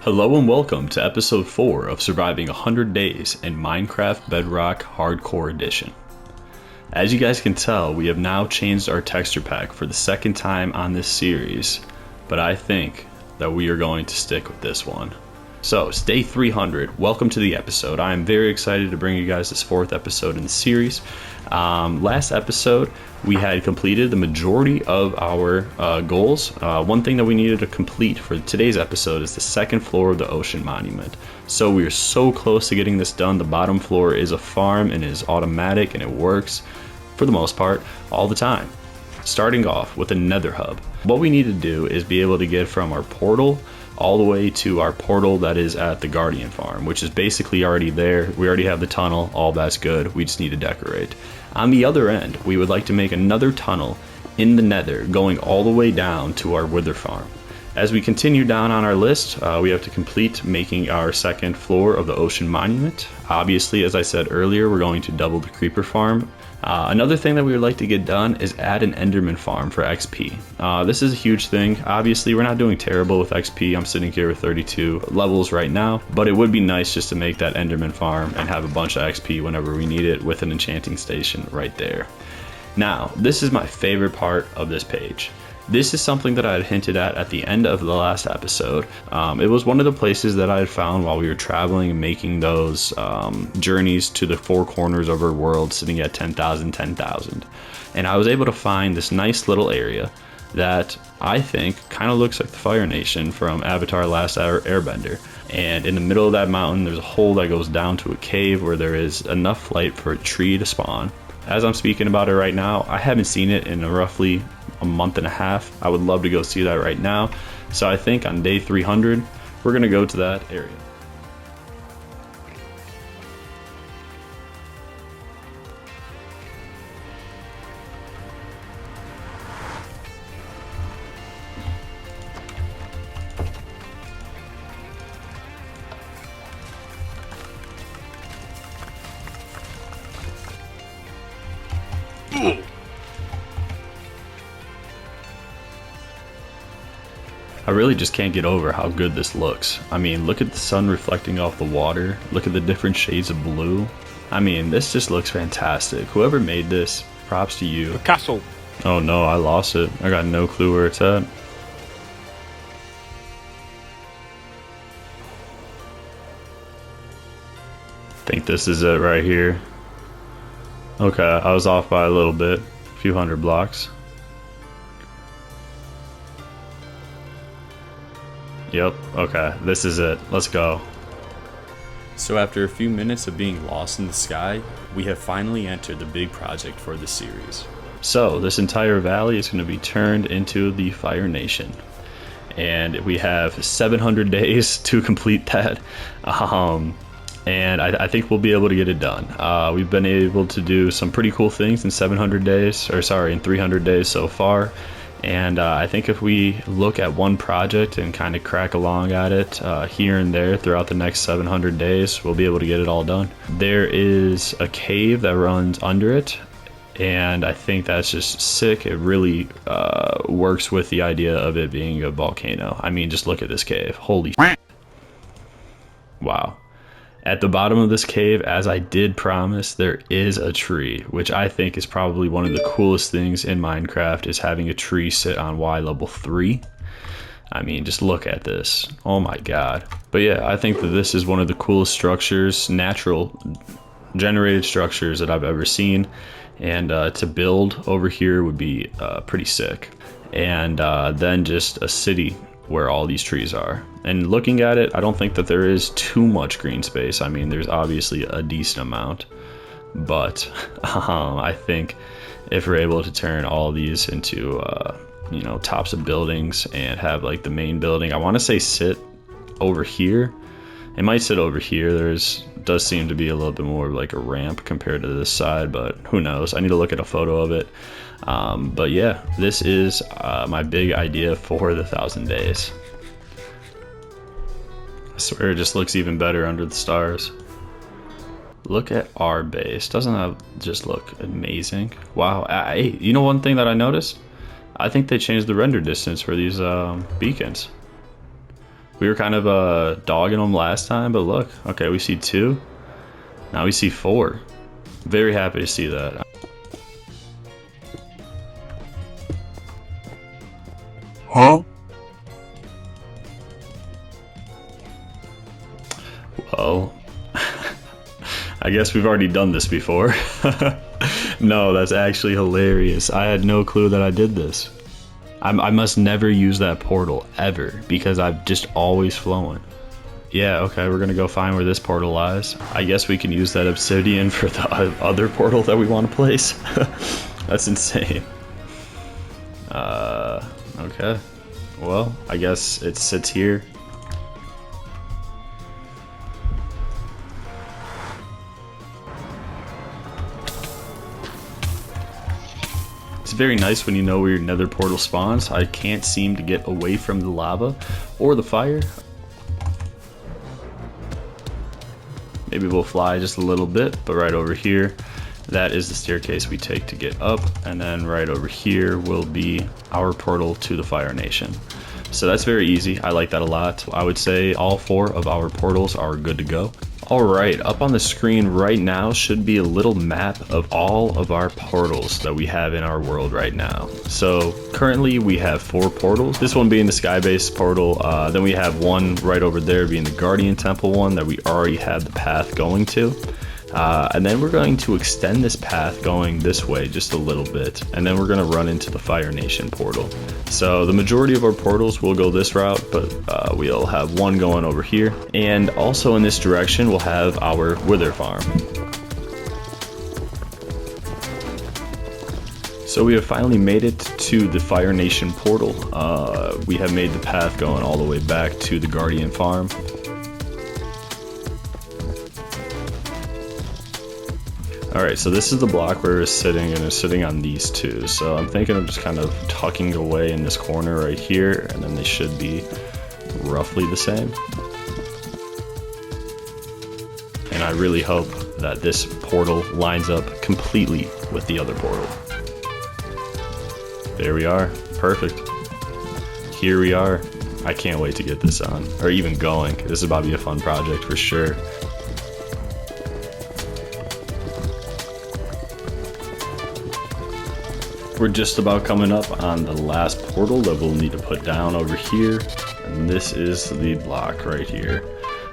Hello and welcome to episode 4 of Surviving 100 Days in Minecraft Bedrock Hardcore Edition. As you guys can tell, we have now changed our texture pack for the second time on this series, but I think that we are going to stick with this one. So, it's day 300. Welcome to the episode. I am very excited to bring you guys this 4th episode in the series. Last episode, we had completed the majority of our goals. One thing that we needed to complete for today's episode is the second floor of the ocean monument. So we are so close to getting this done. The bottom floor is a farm and is automatic and it works for the most part all the time. Starting off with a Nether Hub. What we need to do is be able to get from our portal all the way to our portal that is at the Guardian farm, which is basically already there. We already have the tunnel, all that's good. We just need to decorate. On the other end, we would like to make another tunnel in the Nether going all the way down to our Wither farm. As we continue down on our list, we have to complete making our second floor of the ocean monument. Obviously, as I said earlier, we're going to double the creeper farm. Another thing that we would like to get done is add an Enderman farm for XP. This is a huge thing. Obviously, we're not doing terrible with XP. I'm sitting here with 32 levels right now, but it would be nice just to make that Enderman farm and have a bunch of XP whenever we need it with an enchanting station right there. Now, this is my favorite part of this page. This is something that I had hinted at the end of the last episode. It was one of the places that I had found while we were traveling and making those journeys to the four corners of our world, sitting at 10,000. And I was able to find this nice little area that I think kind of looks like the Fire Nation from Avatar Last Airbender. And in the middle of that mountain, there's a hole that goes down to a cave where there is enough light for a tree to spawn. As I'm speaking about it right now, I haven't seen it in roughly a month and a half. I would love to go see that right now. So I think on day 300, we're going to go to that area. I really just can't get over how good this looks. I mean, look at the sun reflecting off the water. Look at the different shades of blue. I mean, this just looks fantastic. Whoever made this, props to you. The castle. Oh no, I lost it. I got no clue where it's at. Think this is it right here. Okay, I was off by a little bit. A few hundred blocks. Yep, okay, this is it. Let's go. So after a few minutes of being lost in the sky, we have finally entered the big project for the series. So this entire valley is going to be turned into the Fire Nation. And we have 700 days to complete that. And I think we'll be able to get it done. We've been able to do some pretty cool things in 700 days, or sorry, in 300 days so far. And I think if we look at one project and kind of crack along at it here and there throughout the next 700 days, we'll be able to get it all done. There is a cave that runs under it, and I think that's just sick. It really works with the idea of it being a volcano. I mean, just look at this cave. Holy wow. At the bottom of this cave, as I did promise, there is a tree, which I think is probably one of the coolest things in Minecraft, is having a tree sit on Y level 3. I mean, just look at this. Oh my god. But yeah, I think that this is one of the coolest structures, natural generated structures that I've ever seen. And to build over here would be pretty sick. And then just a city where all these trees are. And looking at it, I don't think that there is too much green space. I mean, there's obviously a decent amount, but I think if we're able to turn all of these into tops of buildings and have like the main building, I want to say sit over here. It might sit over here. Does seem to be a little bit more like a ramp compared to this side, but who knows? I need to look at a photo of it. But yeah, this is my big idea for the 1,000 days. I swear it just looks even better under the stars. Look at our base. Doesn't that just look amazing? Wow. Hey, you know one thing that I noticed? I think they changed the render distance for these beacons. We were kind of dogging them last time, but look, okay, we see 2. Now we see 4. Very happy to see that. Huh? Well, I guess we've already done this before. No, that's actually hilarious. I had no clue that I did this. I must never use that portal ever because I've just always flown. Yeah, okay, we're gonna go find where this portal lies. I guess we can use that obsidian for the other portal that we want to place. That's insane. Okay. Well, I guess it sits here. It's very nice when you know where your nether portal spawns. I can't seem to get away from the lava or the fire. Maybe we'll fly just a little bit, but right over here, that is the staircase we take to get up, and then right over here will be our portal to the Fire Nation. So that's very easy. I like that a lot. I would say all 4 of our portals are good to go. Alright, up on the screen right now should be a little map of all of our portals that we have in our world right now. So currently we have 4 portals, this one being the sky-based portal, then we have one right over there being the Guardian Temple one that we already have the path going to. And then we're going to extend this path going this way just a little bit, and then we're going to run into the Fire Nation portal. So the majority of our portals will go this route, but we'll have one going over here, and also in this direction we'll have our Wither farm. So we have finally made it to the Fire Nation portal. We have made the path going all the way back to the Guardian farm. Alright, so this is the block where it's sitting, and it's sitting on these 2. So I'm thinking of just kind of tucking away in this corner right here, and then they should be roughly the same. And I really hope that this portal lines up completely with the other portal. There we are. Perfect. Here we are. I can't wait to get this on, or even going. This is about to be a fun project for sure. We're just about coming up on the last portal that we'll need to put down over here, and this is the block right here.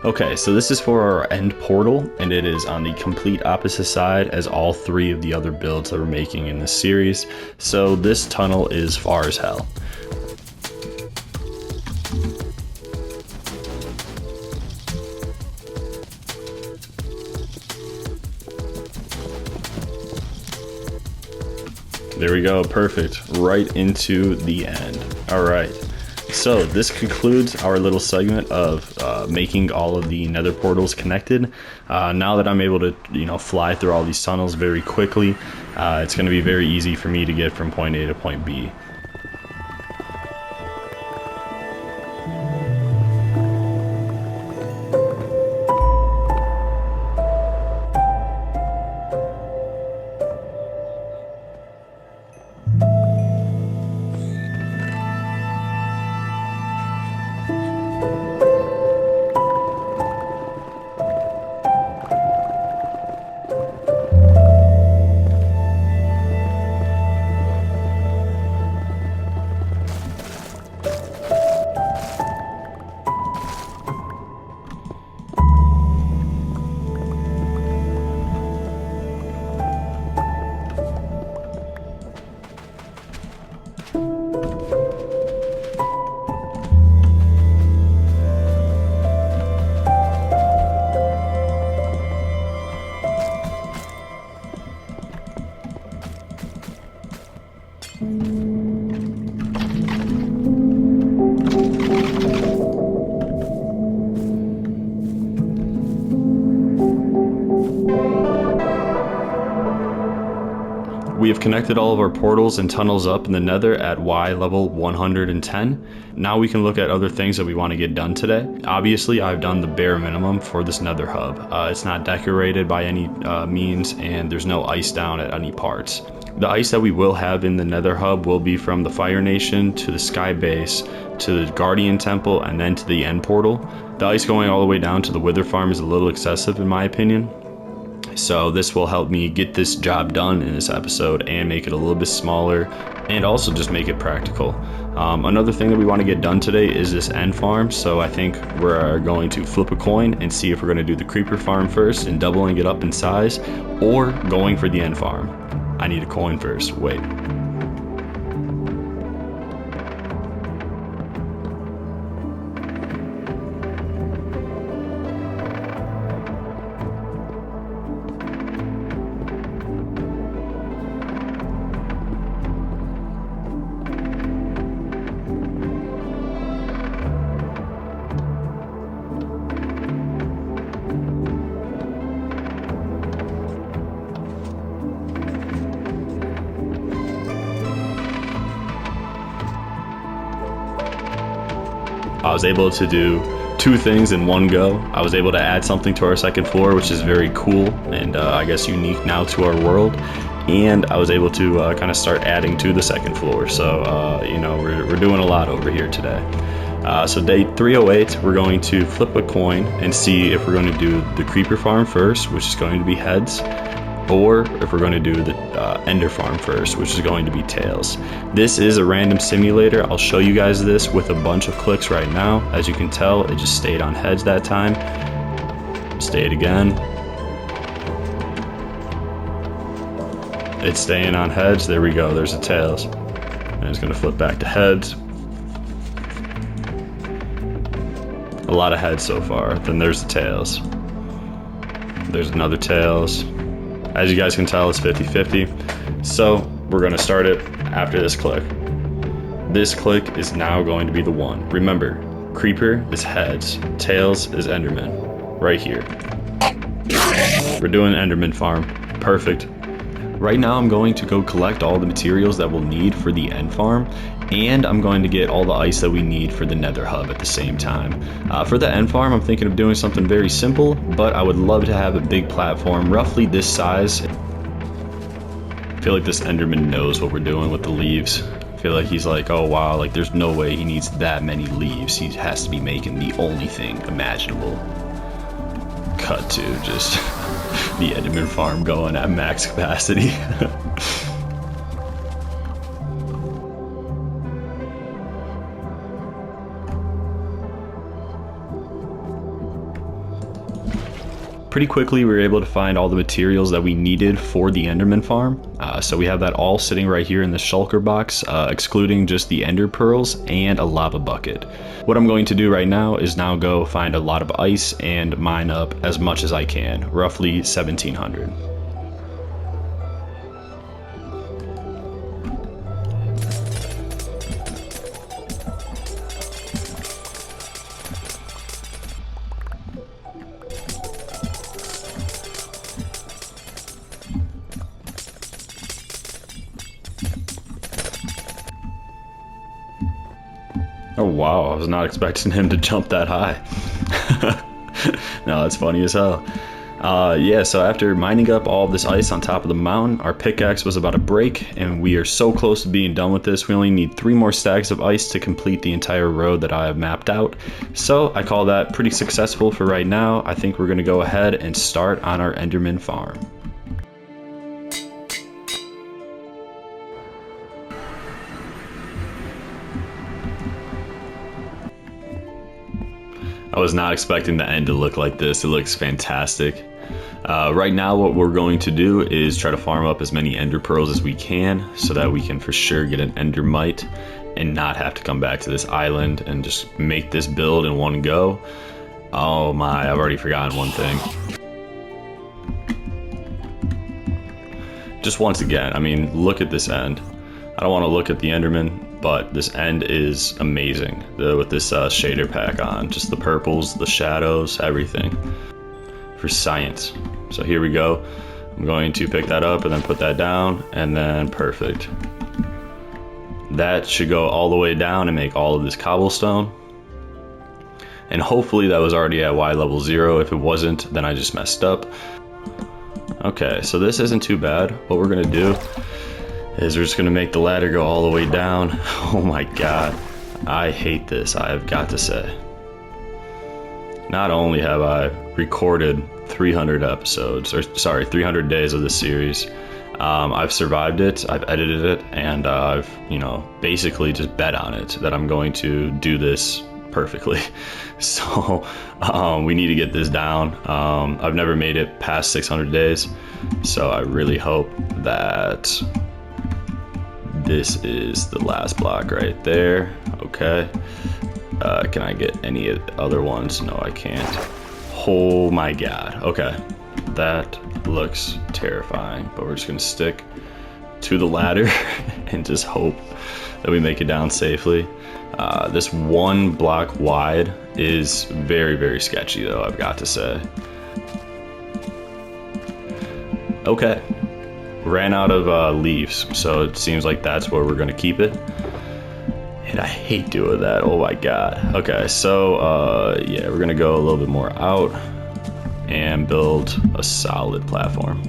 Okay, so this is for our end portal, and it is on the complete opposite side as all 3 of the other builds that we're making in this series, so this tunnel is far as hell. There we go, perfect. Right into the end. Alright, so this concludes our little segment of making all of the nether portals connected. Now that I'm able to, fly through all these tunnels very quickly, it's going to be very easy for me to get from point A to point B. We have connected all of our portals and tunnels up in the Nether at Y level 110. Now we can look at other things that we want to get done today. Obviously, I've done the bare minimum for this Nether Hub. It's not decorated by any means, and there's no ice down at any parts. The ice that we will have in the Nether Hub will be from the Fire Nation to the Sky Base to the Guardian Temple and then to the End Portal. The ice going all the way down to the Wither Farm is a little excessive in my opinion. So this will help me get this job done in this episode and make it a little bit smaller and also just make it practical. Another thing that we want to get done today is this end farm. So I think we're going to flip a coin and see if we're going to do the creeper farm first and doubling it up in size, or going for the end farm. I need a coin first. Wait. I was able to do two things in one go. I was able to add something to our second floor, which is very cool and I guess unique now to our world. And I was able to kind of start adding to the second floor. So, you know, we're doing a lot over here today. So day 308, we're going to flip a coin and see if we're going to do the creeper farm first, which is going to be heads, or if we're going to do the ender farm first, which is going to be tails. This is a random simulator. I'll show you guys this with a bunch of clicks right now. As you can tell, it just stayed on heads that time. Stayed again. It's staying on heads. There we go. There's the tails. And it's going to flip back to heads. A lot of heads so far. Then there's the tails. There's another tails. As you guys can tell, it's 50-50. So we're going to start it after this click. This click is now going to be the one. Remember, creeper is heads, tails is enderman. Right here. We're doing enderman farm. Perfect. Right now I'm going to go collect all the materials that we'll need for the end farm, and I'm going to get all the ice that we need for the Nether Hub at the same time. For the end farm, I'm thinking of doing something very simple, but I would love to have a big platform roughly this size. I feel like this enderman knows what we're doing with the leaves. I feel like he's like, oh wow, like there's no way he needs that many leaves. He has to be making the only thing imaginable. Cut to just the enderman farm going at max capacity. Pretty quickly we were able to find all the materials that we needed for the enderman farm. So we have that all sitting right here in the shulker box, excluding just the ender pearls and a lava bucket. What I'm going to do right now is now go find a lot of ice and mine up as much as I can, roughly 1700. Oh wow, I was not expecting him to jump that high. No, that's funny as hell. Yeah, so after mining up all of this ice on top of the mountain, our pickaxe was about to break, and we are so close to being done with this. We only need 3 more stacks of ice to complete the entire road that I have mapped out. So I call that pretty successful for right now. I think we're going to go ahead and start on our enderman farm. I was not expecting the end to look like this. It looks fantastic. Right now what we're going to do is try to farm up as many ender pearls as we can so that we can for sure get an endermite and not have to come back to this island and just make this build in one go. Oh my, I've already forgotten one thing. Just once again, I mean, look at this end. I don't want to look at the enderman, but this end is amazing with this shader pack on. Just the purples, the shadows, everything for science. So here we go. I'm going to pick that up and then put that down, and then perfect. That should go all the way down and make all of this cobblestone. And hopefully that was already at Y level 0. If it wasn't, then I just messed up. Okay, so this isn't too bad. What we're gonna do is we're just gonna make the ladder go all the way down. Oh my god, I hate this, I have got to say. Not only have I recorded 300 episodes, or sorry, 300 days of this series, I've survived it, I've edited it, and I've, basically just bet on it that I'm going to do this perfectly. So we need to get this down. I've never made it past 600 days, so I really hope that this is the last block right there. Okay. Can I get any other ones? No, I can't. Oh my god. Okay. That looks terrifying, but we're just gonna stick to the ladder and just hope that we make it down safely. This one block wide is very, very sketchy though, I've got to say. Okay. Ran out of leaves, so it seems like that's where we're gonna keep it. And I hate doing that, oh my god. Okay, so yeah, we're gonna go a little bit more out and build a solid platform.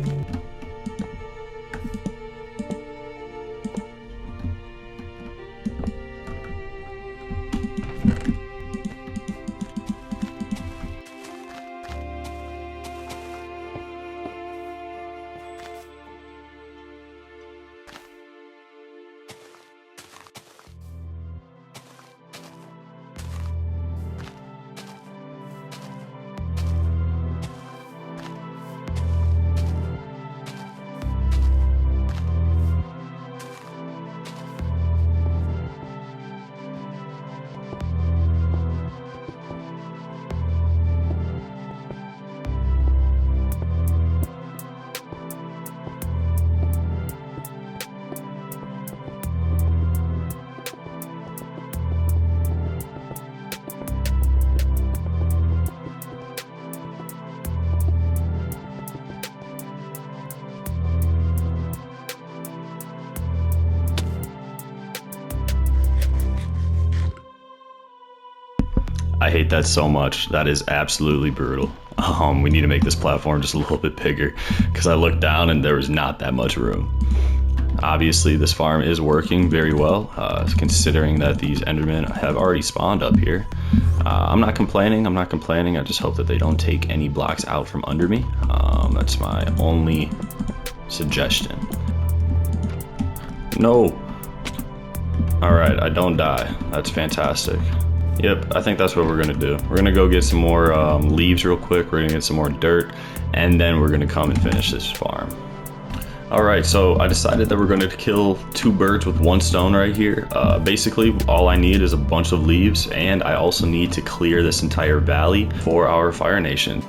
I hate that so much. That is absolutely brutal. We need to make this platform just a little bit bigger because I looked down and there was not that much room. Obviously, this farm is working very well, considering that these Endermen have already spawned up here. I'm not complaining. I just hope that they don't take any blocks out from under me. That's my only suggestion. No. All right, I don't die. That's fantastic. Yep, I think that's what we're gonna do. We're gonna go get some more leaves real quick. We're gonna get some more dirt, and then we're gonna come and finish this farm. All right, so I decided that we're gonna kill 2 birds with 1 stone right here. Basically, all I need is a bunch of leaves, and I also need to clear this entire valley for our Fire Nation.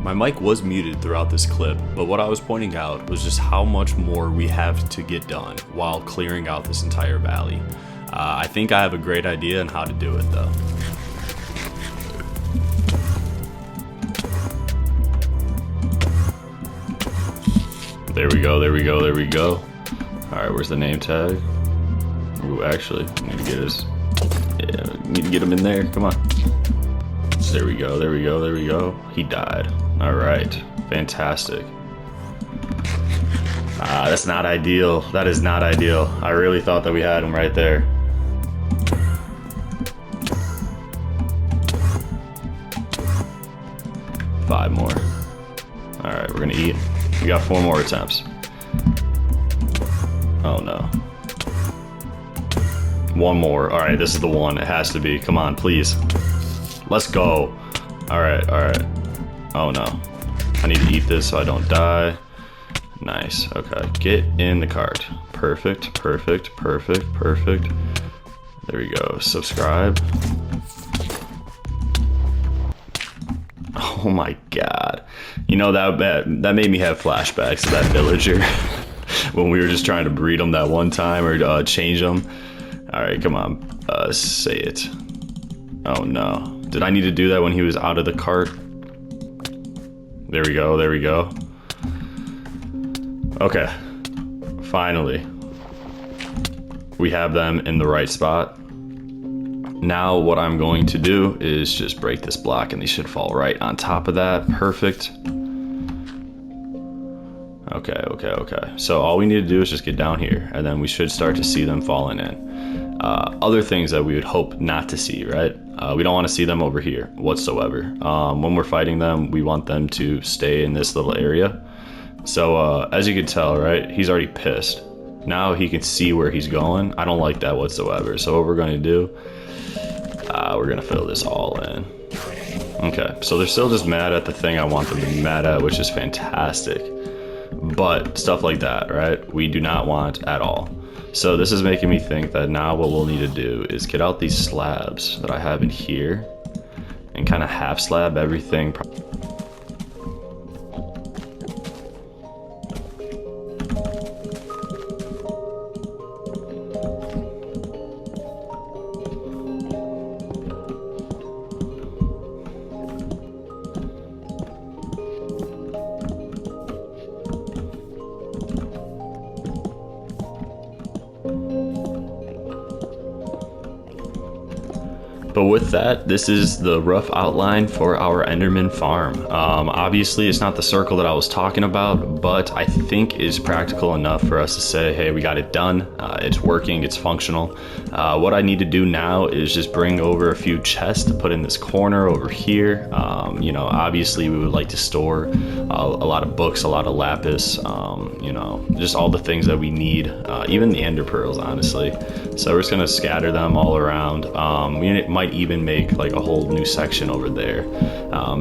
My mic was muted throughout this clip, but what I was pointing out was just how much more we have to get done while clearing out this entire valley. I think I have a great idea on how to do it though. There we go, there we go, there we go. Alright, where's the name tag? Ooh, actually, I need to get his... Yeah, need to get him in there, come on. There we go, there we go, there we go. He died. Alright, fantastic. That's not ideal. That is not ideal. I really thought that we had him right there. Five more. Alright, we're gonna eat. We got 4 more attempts. Oh no. 1 more. Alright, this is the one. It has to be. Come on, please. Let's go. Alright, alright. Oh no. I need to eat this so I don't die. Nice. Okay. Get in the cart. Perfect, perfect, perfect, perfect. There we go. Subscribe. Oh my god. You know, that made me have flashbacks to that villager. when we were just trying to breed them that one time or change them. All right, come on, say it. Oh no, did I need to do that when he was out of the cart? There we go, there we go. Okay, finally. We have them in the right spot. Now what I'm going to do is just break this block and they should fall right on top of that. Perfect. Okay. So all we need to do is just get down here and then we should start to see them falling in. Other things that we would hope not to see, right? We don't want to see them over here whatsoever. When we're fighting them, we want them to stay in this little area. So as you can tell, right, he's already pissed. Now he can see where he's going. I don't like that whatsoever. So what we're going to do, we're going to fill this all in. Okay, so they're still just mad at the thing I want them to be mad at, which is fantastic. But stuff like that, right, we do not want at all. So this is making me think that now what we'll need to do is get out these slabs that I have in here and kind of half slab everything. But with that, this is the rough outline for our Enderman farm. Obviously, it's not the circle that I was talking about, but I think is practical enough for us to say, hey, we got it done. It's working, it's functional. What I need to do now is just bring over a few chests to put in this corner over here. You know, obviously we would like to store a lot of books, a lot of lapis, you know, just all the things that we need, even the ender pearls, honestly. So we're just gonna scatter them all around. We might even make like a whole new section over there.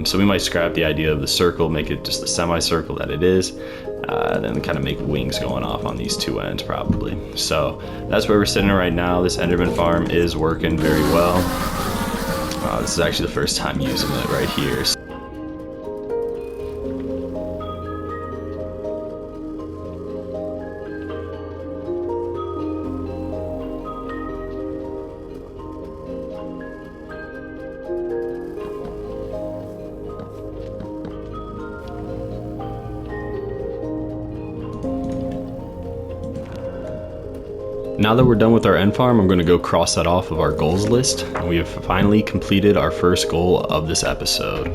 So we might scrap the idea of the circle, make it just the semicircle that it is, then kind of make wings going off on these two ends probably. So that's where we're sitting right now. This Enderman farm is working very well. This is actually the first time using it right here. Now that we're done with our end farm, I'm going to go cross that off of our goals list. We have finally completed our first goal of this episode.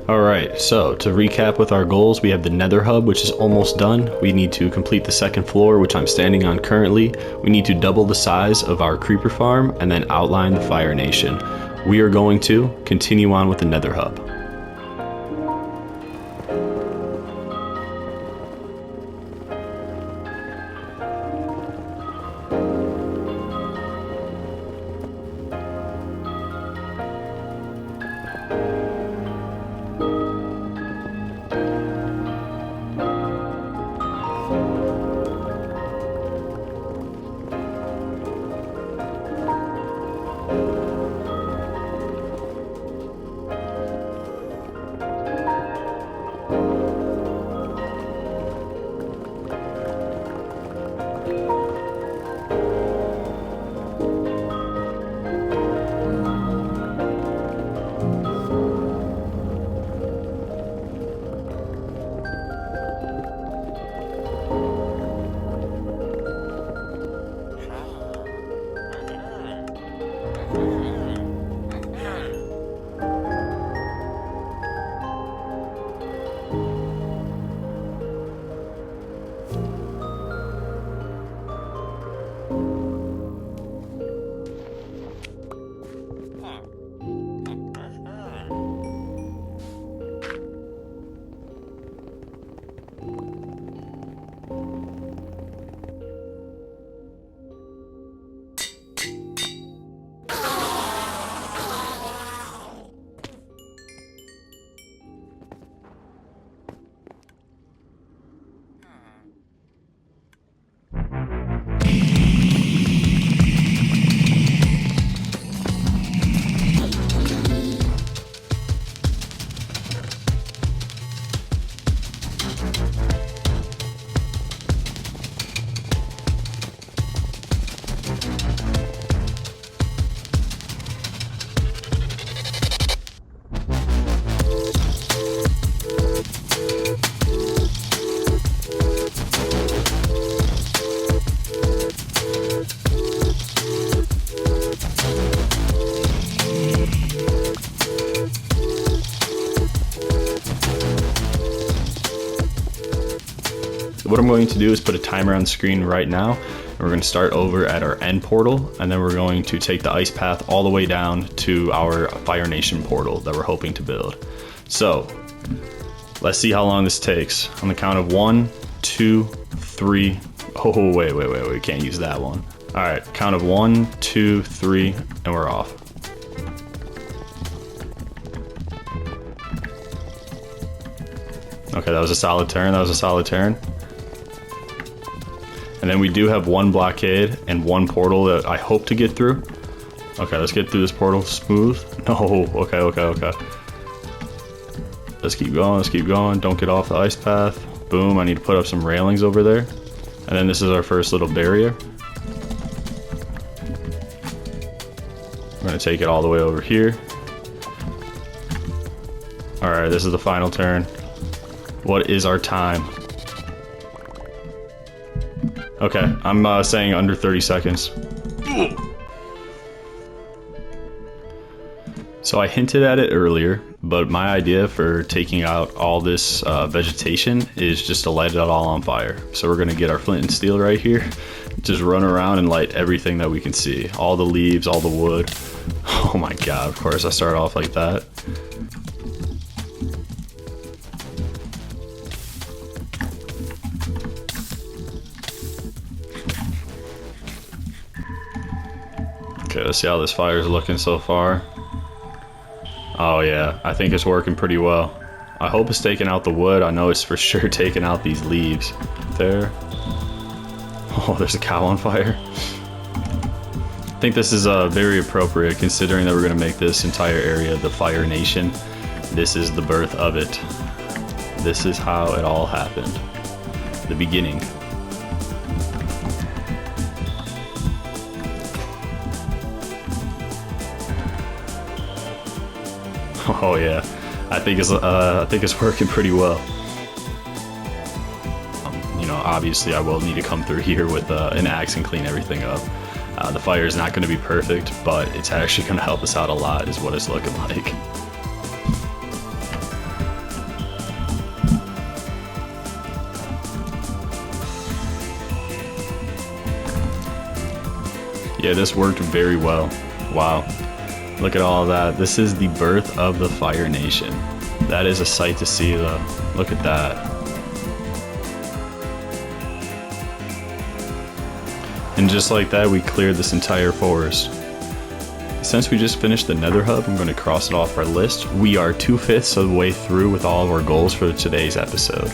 Alright, so to recap with our goals, we have the Nether Hub, which is almost done. We need to complete the second floor, which I'm standing on currently. We need to double the size of our creeper farm and then outline the Fire Nation. We are going to continue on with the Nether Hub. So what I'm going to do is put a timer on the screen right now. We're going to start over at our end portal, and then we're going to take the ice path all the way down to our Fire Nation portal that we're hoping to build. So let's see how long this takes. On the count of 1, 2, 3. Oh, wait, we can't use that one. All right, count of 1, 2, 3, and we're off. Okay, that was a solid turn, And then we do have one blockade and one portal that I hope to get through. Okay, let's get through this portal smooth. No, okay. Let's keep going, don't get off the ice path. Boom, I need to put up some railings over there. And then this is our first little barrier. I'm gonna take it all the way over here. All right, this is the final turn. What is our time? Okay, I'm saying under 30 seconds. So I hinted at it earlier, but my idea for taking out all this vegetation is just to light it all on fire. So we're gonna get our flint and steel right here, just run around and light everything that we can see. All the leaves, all the wood. Oh my god, of course I start off like that. Okay, let's see how this fire is looking so far. Oh yeah, I think it's working pretty well. I hope it's taking out the wood. I know it's for sure taking out these leaves. There. Oh, there's a cow on fire. I think this is very appropriate considering that we're going to make this entire area the Fire Nation. This is the birth of it. This is how it all happened. The beginning. Oh yeah, I think it's working pretty well. You know, obviously I will need to come through here with an axe and clean everything up. The fire is not going to be perfect, but it's actually going to help us out a lot is what it's looking like. Yeah, this worked very well. Wow. Look at all that. This is the birth of the Fire Nation. That is a sight to see though. Look at that. And just like that, we cleared this entire forest. Since we just finished the Nether Hub, I'm going to cross it off our list. We are 2/5 of the way through with all of our goals for today's episode.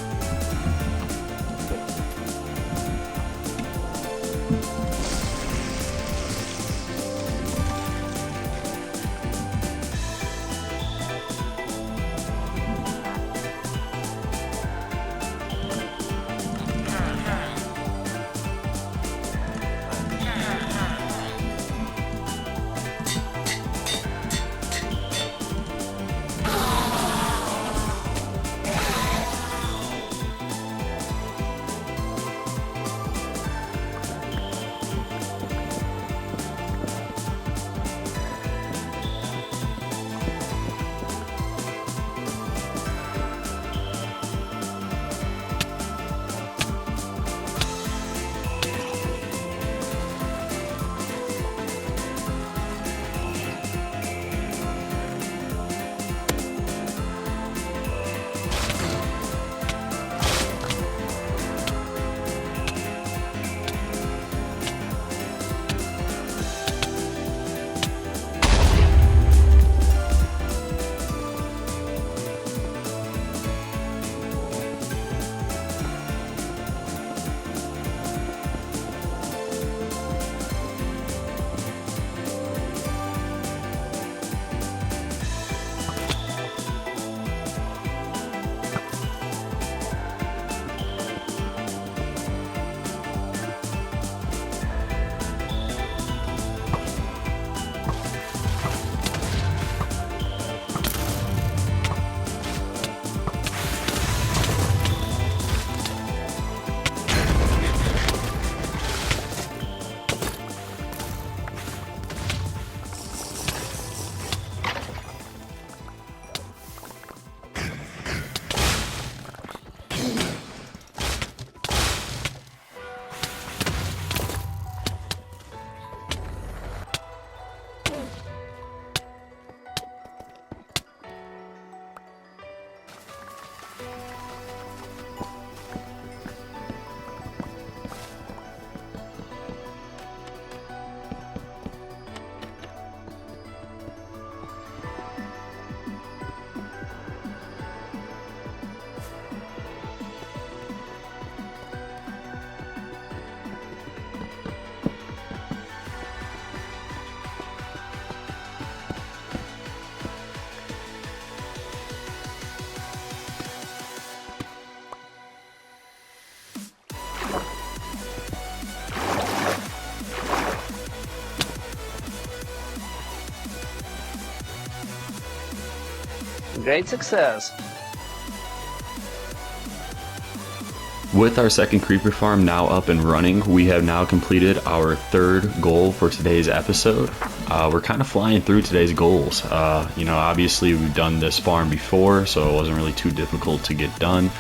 Great success. With our second creeper farm now up and running, we have now completed our third goal for today's episode. We're kind of flying through today's goals. Obviously we've done this farm before, so it wasn't really too difficult to get done.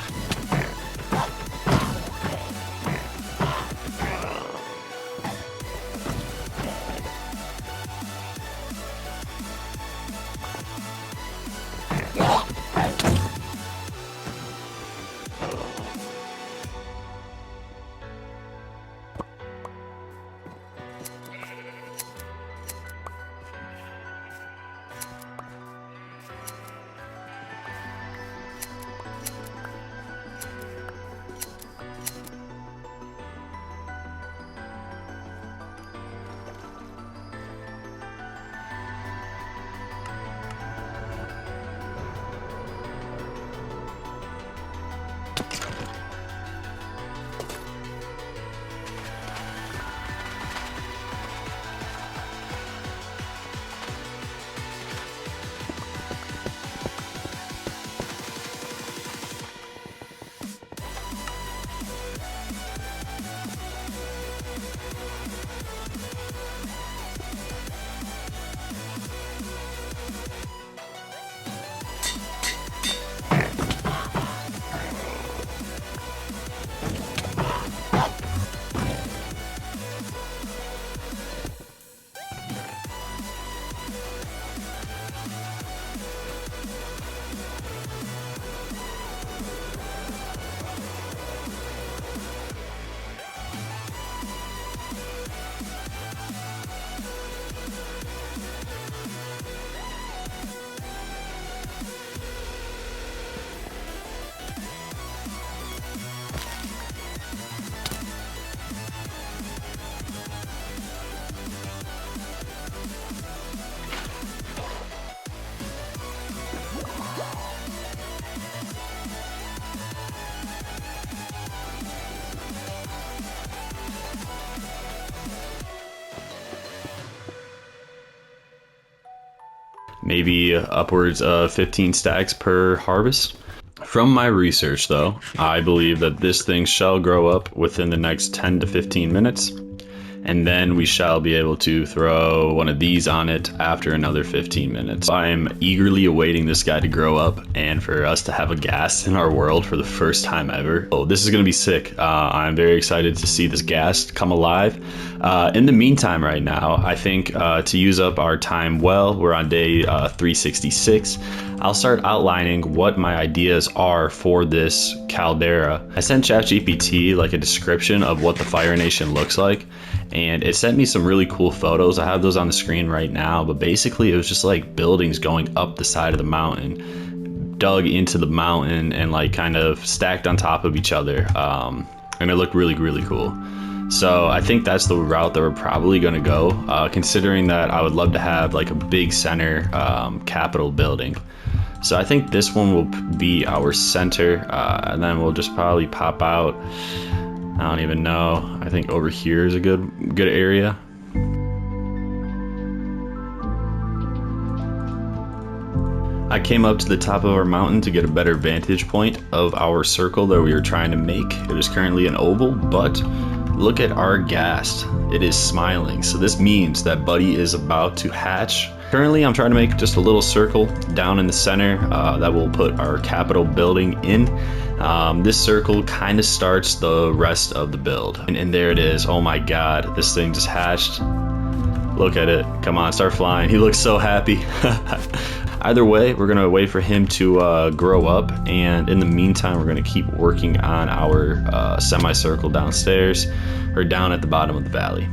Maybe upwards of 15 stacks per harvest. From my research though, I believe that this thing shall grow up within the next 10 to 15 minutes, and then we shall be able to throw one of these on it after another 15 minutes. I'm eagerly awaiting this guy to grow up and for us to have a ghast in our world for the first time ever. Oh, this is gonna be sick. I'm very excited to see this ghast come alive. In the meantime right now, I think to use up our time well, we're on day 366. I'll start outlining what my ideas are for this caldera. I sent ChatGPT like a description of what the Fire Nation looks like, and it sent me some really cool photos. I have those on the screen right now, but basically it was just like buildings going up the side of the mountain, dug into the mountain and like kind of stacked on top of each other, and it looked really, really cool. So I think that's the route that we're probably going to go, considering that I would love to have like a big center Capitol building. So I think this one will be our center, and then we'll just probably pop out. I don't even know. I think over here is a good area. I came up to the top of our mountain to get a better vantage point of our circle that we were trying to make. It is currently an oval, but look at our ghast. It is smiling. So this means that Buddy is about to hatch. Currently, I'm trying to make just a little circle down in the center that will put our Capitol building in. This circle kind of starts the rest of the build. And there it is. Oh my God, this thing just hatched. Look at it. Come on, start flying. He looks so happy. Either way, we're gonna wait for him to grow up, and in the meantime, we're gonna keep working on our semicircle downstairs, or down at the bottom of the valley.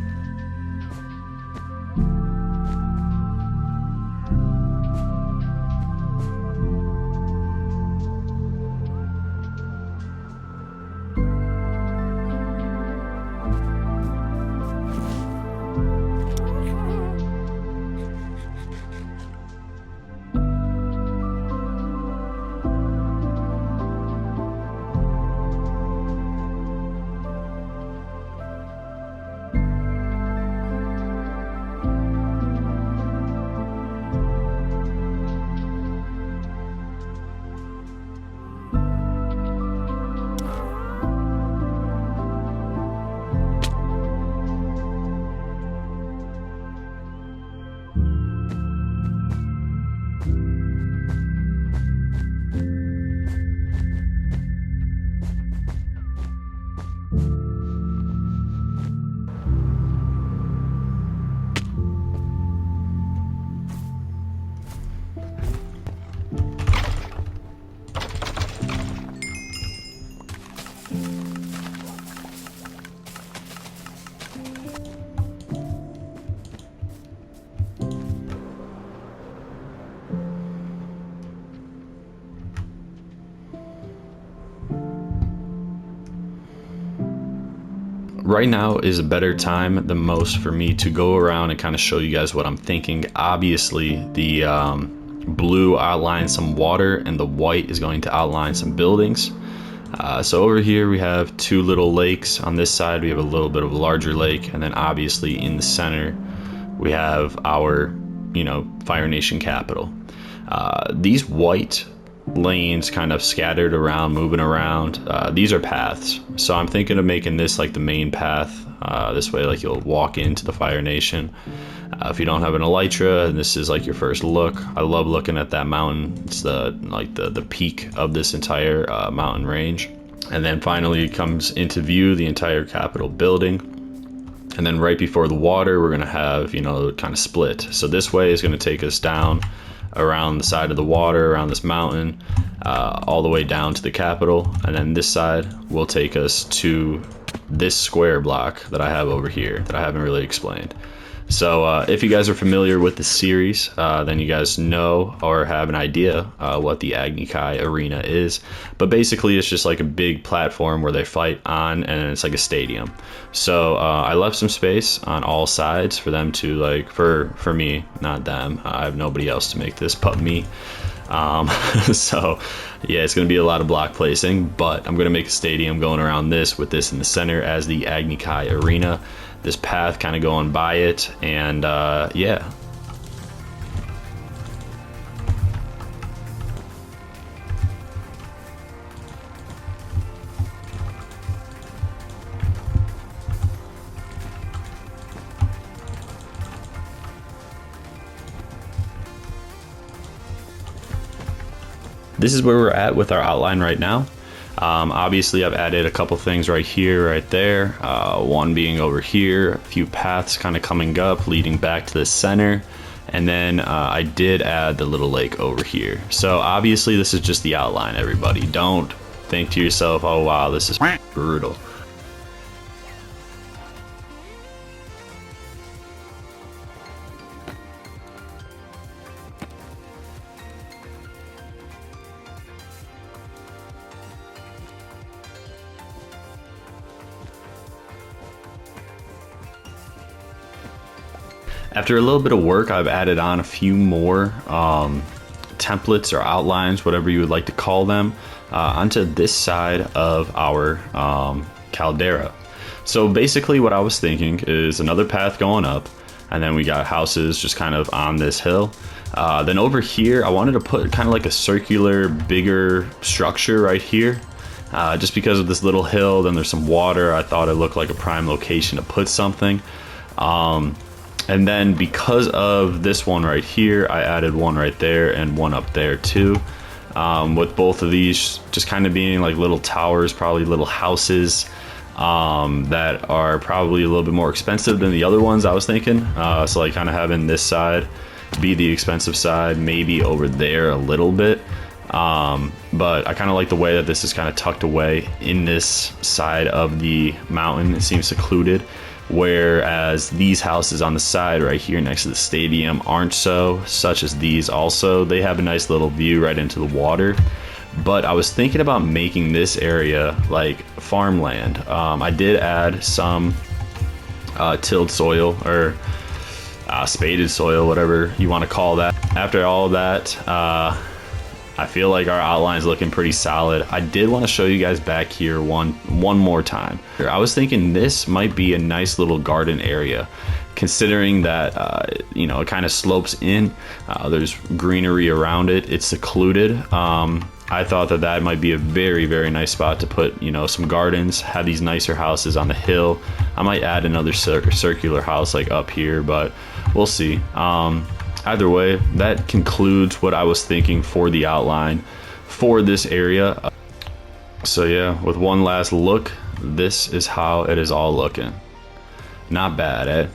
right now is a better time than most for me to go around and kind of show you guys what I'm thinking. Obviously, the blue outlines some water and the white is going to outline some buildings. So over here we have two little lakes. On this side we have a little bit of a larger lake, and then obviously in the center we have our, Fire Nation capital. These white lanes kind of scattered around, moving around, these are paths. So I'm thinking of making this like the main path. This way, like, you'll walk into the Fire Nation. If you don't have an elytra and this is like your first look, I love looking at that mountain. It's the peak of this entire mountain range. And then finally it comes into view the entire Capitol building. And then right before the water, we're gonna have, kind of split. So this way is gonna take us down around the side of the water, around this mountain, all the way down to the Capitol. And then this side will take us to this square block that I have over here that I haven't really explained. So if you guys are familiar with the series, then you guys know or have an idea what the Agni Kai Arena is. But basically it's just like a big platform where they fight on, and it's like a stadium. So I left some space on all sides for them to, like, for me, not them. I have nobody else to make this but me. So yeah, it's going to be a lot of block placing, but I'm going to make a stadium going around this, with this in the center as the Agni Kai Arena. This path kind of going by it, and yeah. This is where we're at with our outline right now. Obviously I've added a couple things right here, right there, one being over here, a few paths kind of coming up leading back to the center, and then I did add the little lake over here. So obviously this is just the outline, everybody. Don't think to yourself, oh wow, this is brutal. After a little bit of work, I've added on a few more templates or outlines, whatever you would like to call them, onto this side of our caldera. So basically what I was thinking is another path going up, and then we got houses just kind of on this hill. Then over here, I wanted to put kind of like a circular, bigger structure right here. Just because of this little hill, then there's some water. I thought it looked like a prime location to put something. And then because of this one right here, I added one right there and one up there too. With both of these just kind of being like little towers, probably little houses that are probably a little bit more expensive than the other ones I was thinking. So like kind of having this side be the expensive side, maybe over there a little bit. But I kind of like the way that this is kind of tucked away in this side of the mountain. It seems secluded. Whereas these houses on the side right here next to the stadium aren't so, such as these also. They have a nice little view right into the water. But I was thinking about making this area like farmland. I did add some tilled soil, or spaded soil, whatever you want to call that. After all of that, I feel like our outline's looking pretty solid. I did want to show you guys back here one more time. I was thinking this might be a nice little garden area, considering that it kind of slopes in. There's greenery around it. It's secluded. I thought that might be a very, very nice spot to put, some gardens, have these nicer houses on the hill. I might add another circular house like up here, but we'll see. Either way, that concludes what I was thinking for the outline for this area. So yeah, with one last look, this is how it is all looking. Not bad, eh?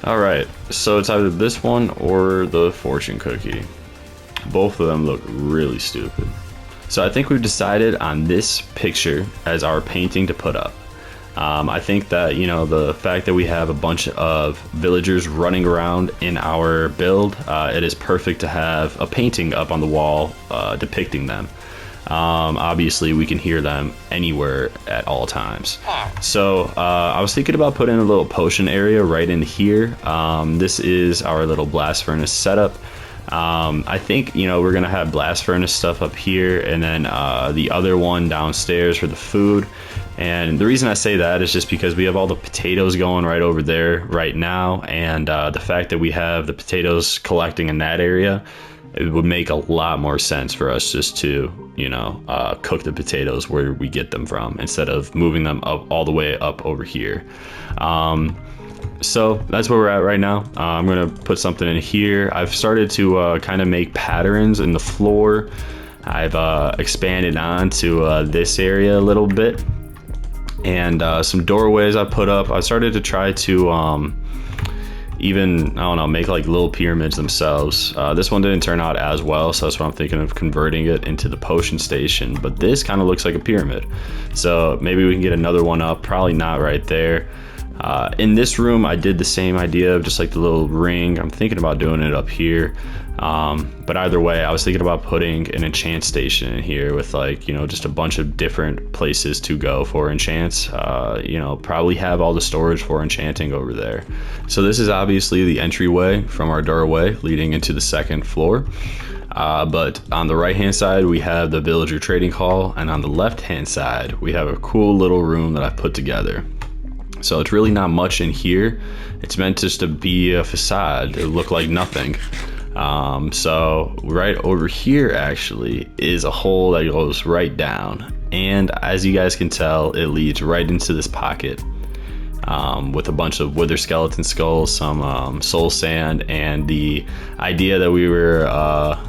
Alright, so it's either this one or the fortune cookie. Both of them look really stupid. So I think we've decided on this picture as our painting to put up. I think that, you know, the fact that we have a bunch of villagers running around in our build, it is perfect to have a painting up on the wall depicting them. Obviously we can hear them anywhere at all times. So I was thinking about putting a little potion area right in here. This is our little blast furnace setup. I think, you know, we're gonna have blast furnace stuff up here, and then the other one downstairs for the food. And the reason I say that is just because we have all the potatoes going right over there right now, and the fact that we have the potatoes collecting in that area, it would make a lot more sense for us just to, you know, cook the potatoes where we get them from instead of moving them up all the way up over here. So that's where we're at right now. I'm gonna put something in here. I've started to kind of make patterns in the floor. I've expanded onto this area a little bit, and some doorways I put up. I started to try to even, I don't know, make like little pyramids themselves. This one didn't turn out as well, so that's why I'm thinking of converting it into the potion station. But this kind of looks like a pyramid, so maybe we can get another one up. Probably not right there. In this room I did the same idea of just like the little ring. I'm thinking about doing it up here, but either way I was thinking about putting an enchant station in here with, like, you know, just a bunch of different places to go for enchants. You know, probably have all the storage for enchanting over there. So this is obviously the entryway from our doorway leading into the second floor. But on the right hand side we have the villager trading hall, and on the left hand side we have a cool little room that I put together. So it's really not much in here. It's meant just to be a facade. It look like nothing. So right over here actually is a hole that goes right down. And as you guys can tell, it leads right into this pocket. With a bunch of wither skeleton skulls, some soul sand, and the idea that we were,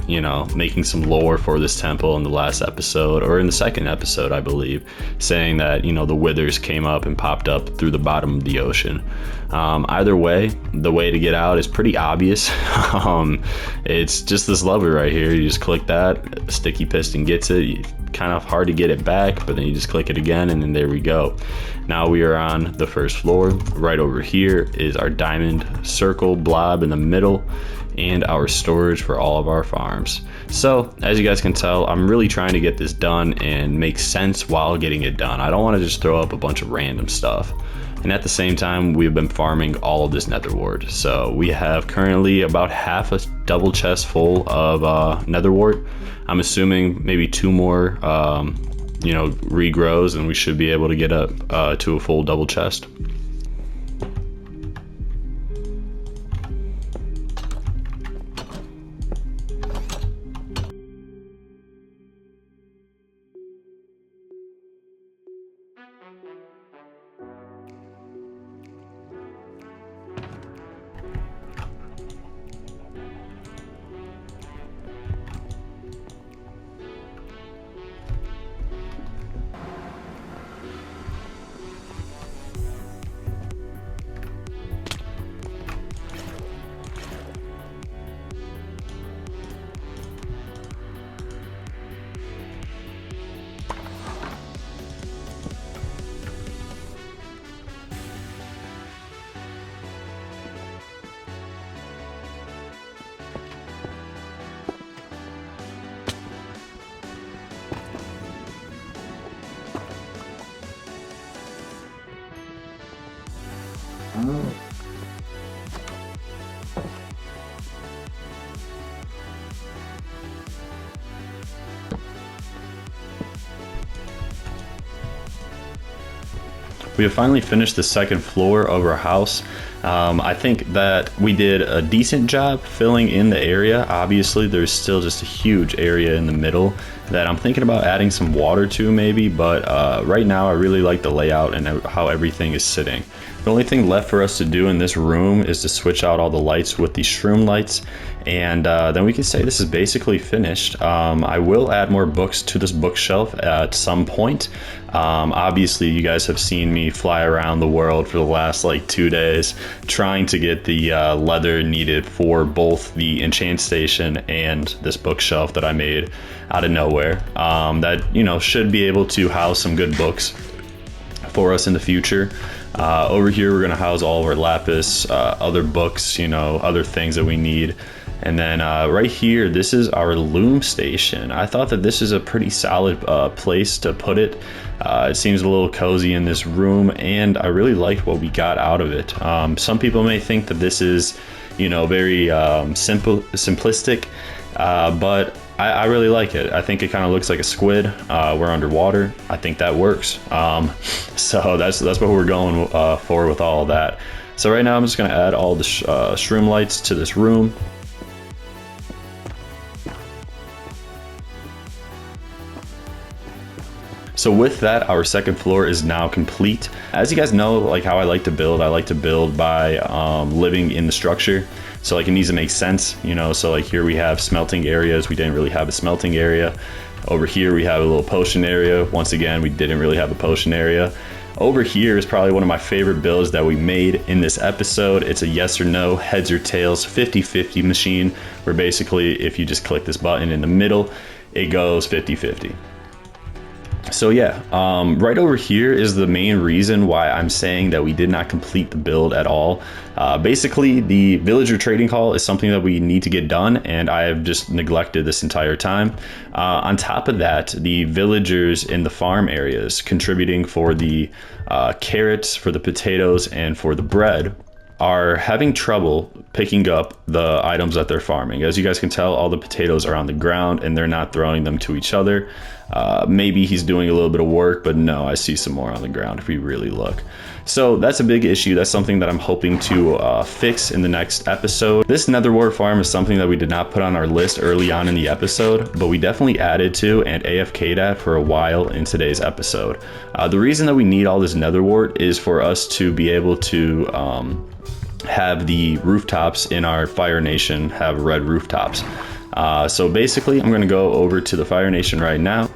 you know, making some lore for this temple in the last episode, or in the second episode, I believe, saying that, you know, the withers came up and popped up through the bottom of the ocean. Either way, the way to get out is pretty obvious. It's just this lever right here. You just click that, sticky piston gets it. Kind of hard to get it back, but then you just click it again, and then there we go. Now we are on the first floor. Right over here is our diamond circle blob in the middle, and our storage for all of our farms. So as you guys can tell, I'm really trying to get this done and make sense while getting it done. I don't want to just throw up a bunch of random stuff. And at the same time, we've been farming all of this nether wart. So we have currently about half a double chest full of nether wart. I'm assuming maybe 2 more, you know, regrows, and we should be able to get up to a full double chest. We have finally finished the second floor of our house. I think that we did a decent job filling in the area. Obviously, there's still just a huge area in the middle that I'm thinking about adding some water to maybe, but right now I really like the layout and how everything is sitting. The only thing left for us to do in this room is to switch out all the lights with the shroom lights, and then we can say this is basically finished. I will add more books to this bookshelf at some point. Obviously, you guys have seen me fly around the world for the last like 2 days trying to get the leather needed for both the enchant station and this bookshelf that I made out of nowhere. That, you know, should be able to house some good books for us in the future. Over here we're gonna house all of our lapis, other books, you know, other things that we need. And then right here, this is our loom station. I thought that this is a pretty solid place to put it. It seems a little cozy in this room, and I really liked what we got out of it. Some people may think that this is, you know, very simplistic, but I really like it. I think it kind of looks like a squid. We're underwater. I think that works. So that's what we're going for with all of that. So right now I'm just going to add all the shroom lights to this room. So with that, our second floor is now complete. As you guys know, like how I like to build by living in the structure. So like it needs to make sense, you know, so like here we have smelting areas. We didn't really have a smelting area. Over here we have a little potion area. Once again, we didn't really have a potion area. Over here is probably one of my favorite builds that we made in this episode. It's a yes or no, heads or tails 50-50 machine, where basically if you just click this button in the middle, it goes 50-50. So yeah, right over here is the main reason why I'm saying that we did not complete the build at all. Basically, the villager trading hall is something that we need to get done, and I have just neglected this entire time. On top of that, the villagers in the farm areas contributing for the carrots, for the potatoes, and for the bread are having trouble picking up the items that they're farming. As you guys can tell, all the potatoes are on the ground and they're not throwing them to each other. Maybe he's doing a little bit of work, but no, I see some more on the ground if we really look. So that's a big issue. That's something that I'm hoping to fix in the next episode. This nether wart farm is something that we did not put on our list early on in the episode, but we definitely added to and AFK'd at for a while in today's episode. The reason that we need all this nether wart is for us to be able to have the rooftops in our Fire Nation have red rooftops. So basically I'm going to go over to the Fire Nation right now.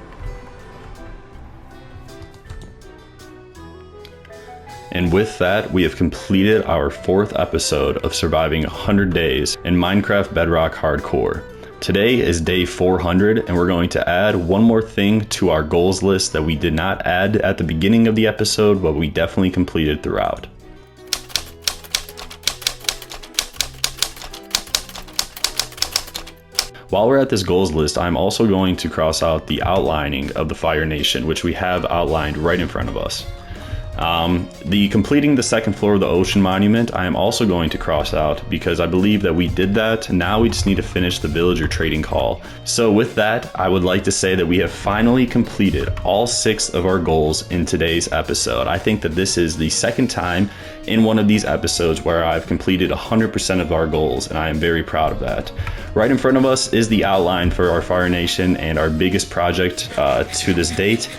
And with that, we have completed our 4th episode of surviving 100 days in Minecraft Bedrock Hardcore. Today is day 400, and we're going to add one more thing to our goals list that we did not add at the beginning of the episode, but we definitely completed throughout. While we're at this goals list, I'm also going to cross out the outlining of the Fire Nation, which we have outlined right in front of us. The completing the 2nd floor of the Ocean Monument, I am also going to cross out because I believe that we did that. Now we just need to finish the villager trading hall. So with that, I would like to say that we have finally completed all 6 of our goals in today's episode. I think that this is the 2nd time in one of these episodes where I've completed 100% of our goals, and I am very proud of that. Right in front of us is the outline for our Fire Nation and our biggest project to this date.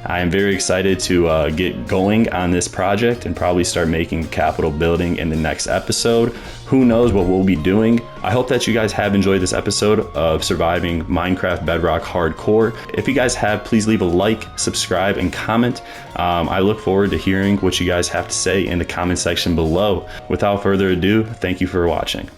I am very excited to get going on this project and probably start making capital building in the next episode. Who knows what we'll be doing. I hope that you guys have enjoyed this episode of surviving Minecraft Bedrock Hardcore. If you guys have, please leave a like, subscribe, and comment. I look forward to hearing what you guys have to say in the comment section below. Without further ado, thank you for watching.